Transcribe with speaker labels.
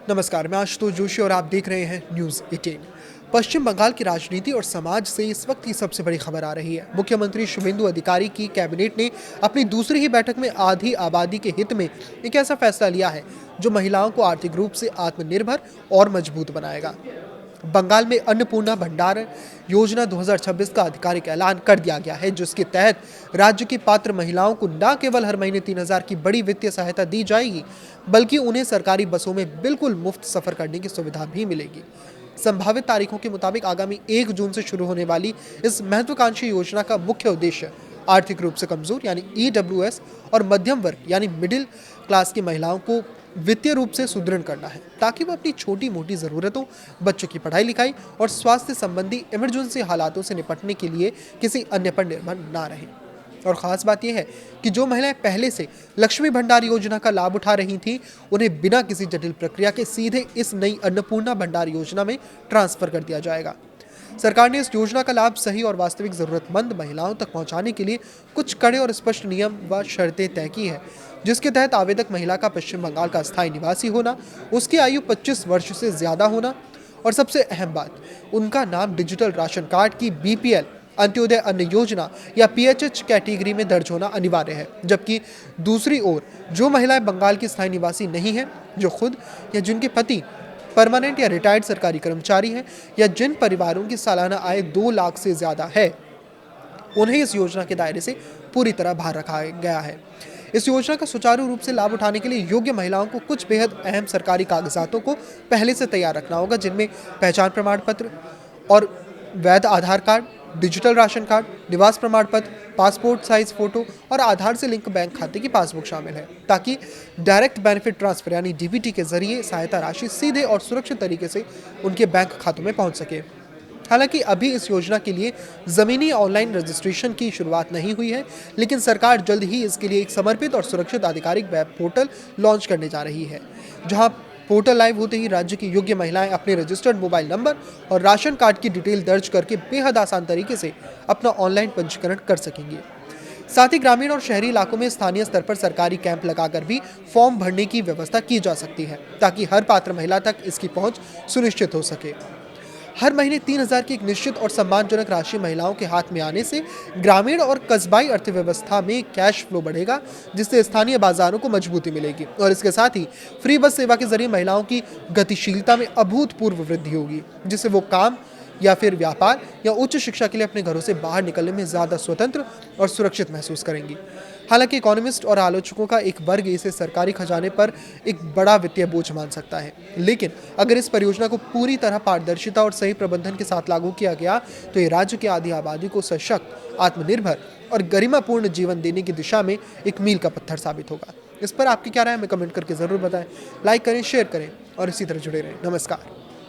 Speaker 1: नमस्कार, मैं आशुतोष जोशी और आप देख रहे हैं न्यूज़ 18। पश्चिम बंगाल की राजनीति और समाज से इस वक्त की सबसे बड़ी खबर आ रही है। मुख्यमंत्री शुभेंदु अधिकारी की कैबिनेट ने अपनी दूसरी ही बैठक में आधी आबादी के हित में एक ऐसा फैसला लिया है जो महिलाओं को आर्थिक रूप से आत्मनिर्भर और मजबूत बनाएगा। बंगाल में अन्नपूर्णा भंडार योजना 2026 का आधिकारिक ऐलान कर दिया गया है, जिसके तहत राज्य की पात्र महिलाओं को न केवल हर महीने 3,000 की बड़ी वित्तीय सहायता दी जाएगी, बल्कि उन्हें सरकारी बसों में बिल्कुल मुफ्त सफर करने की सुविधा भी मिलेगी। संभावित तारीखों के मुताबिक आगामी 1 जून से शुरू होने वाली इस महत्वाकांक्षी योजना का मुख्य उद्देश्य आर्थिक रूप से कमजोर यानी ईडब्ल्यूएस और मध्यम वर्ग यानी मिडिल क्लास की महिलाओं को वित्तीय रूप से सुदृढ़ करना है, ताकि वो अपनी छोटी मोटी ज़रूरतों, बच्चों की पढ़ाई लिखाई और स्वास्थ्य संबंधी इमरजेंसी हालातों से निपटने के लिए किसी अन्य पर निर्भर ना रहें। और ख़ास बात यह है कि जो महिलाएं पहले से लक्ष्मी भंडार योजना का लाभ उठा रही थीं, उन्हें बिना किसी जटिल प्रक्रिया के सीधे इस नई अन्नपूर्णा भंडार योजना में ट्रांसफ़र कर दिया जाएगा। सरकार ने इस योजना का लाभ सही और वास्तविक ज़रूरतमंद महिलाओं तक पहुंचाने के लिए कुछ कड़े और स्पष्ट नियम व शर्तें तय की है, जिसके तहत आवेदक महिला का पश्चिम बंगाल का स्थायी निवासी होना, उसकी आयु 25 वर्ष से ज़्यादा होना और सबसे अहम बात, उनका नाम डिजिटल राशन कार्ड की बीपीएल, अंत्योदय अन्न योजना या पीएचएच कैटेगरी में दर्ज होना अनिवार्य है। जबकि दूसरी ओर जो महिलाएं बंगाल की स्थायी निवासी नहीं हैं, जो खुद या जिनके पति परमानेंट या रिटायर्ड सरकारी कर्मचारी हैं या जिन परिवारों की सालाना आय 2 लाख से ज़्यादा है, उन्हें इस योजना के दायरे से पूरी तरह बाहर रखा गया है। इस योजना का सुचारू रूप से लाभ उठाने के लिए योग्य महिलाओं को कुछ बेहद अहम सरकारी कागजातों को पहले से तैयार रखना होगा, जिनमें पहचान प्रमाण पत्र और वैध आधार कार्ड, डिजिटल राशन कार्ड, निवास प्रमाण पत्र, पासपोर्ट साइज फोटो और आधार से लिंक बैंक खाते की पासबुक शामिल है, ताकि डायरेक्ट बेनिफिट ट्रांसफर यानी डीबीटी के जरिए सहायता राशि सीधे और सुरक्षित तरीके से उनके बैंक खातों में पहुंच सके। हालांकि अभी इस योजना के लिए ज़मीनी ऑनलाइन रजिस्ट्रेशन की शुरुआत नहीं हुई है, लेकिन सरकार जल्द ही इसके लिए एक समर्पित और सुरक्षित आधिकारिक वेब पोर्टल लॉन्च करने जा रही है, जहां पोर्टल लाइव होते ही राज्य की योग्य महिलाएं अपने रजिस्टर्ड मोबाइल नंबर और राशन कार्ड की डिटेल दर्ज करके बेहद आसान तरीके से अपना ऑनलाइन पंजीकरण कर सकेंगी। साथ ही ग्रामीण और शहरी इलाकों में स्थानीय स्तर पर सरकारी कैंप लगाकर भी फॉर्म भरने की व्यवस्था की जा सकती है, ताकि हर पात्र महिला तक इसकी पहुंच सुनिश्चित हो सके। हर महीने 3,000 की एक निश्चित और सम्मानजनक राशि महिलाओं के हाथ में आने से ग्रामीण और कस्बाई अर्थव्यवस्था में कैश फ्लो बढ़ेगा, जिससे स्थानीय बाजारों को मजबूती मिलेगी और इसके साथ ही फ्री बस सेवा के जरिए महिलाओं की गतिशीलता में अभूतपूर्व वृद्धि होगी, जिससे वो काम या फिर व्यापार या उच्च शिक्षा के लिए अपने घरों से बाहर निकलने में ज़्यादा स्वतंत्र और सुरक्षित महसूस करेंगी। हालांकि इकोनॉमिस्ट और आलोचकों का एक वर्ग इसे सरकारी खजाने पर एक बड़ा वित्तीय बोझ मान सकता है, लेकिन अगर इस परियोजना को पूरी तरह पारदर्शिता और सही प्रबंधन के साथ लागू किया गया तो ये राज्य की आधी आबादी को सशक्त, आत्मनिर्भर और गरिमापूर्ण जीवन देने की दिशा में एक मील का पत्थर साबित होगा। इस पर आपकी क्या राय है, हमें कमेंट करके ज़रूर बताएं। लाइक करें, शेयर करें और इसी तरह जुड़े रहें। नमस्कार।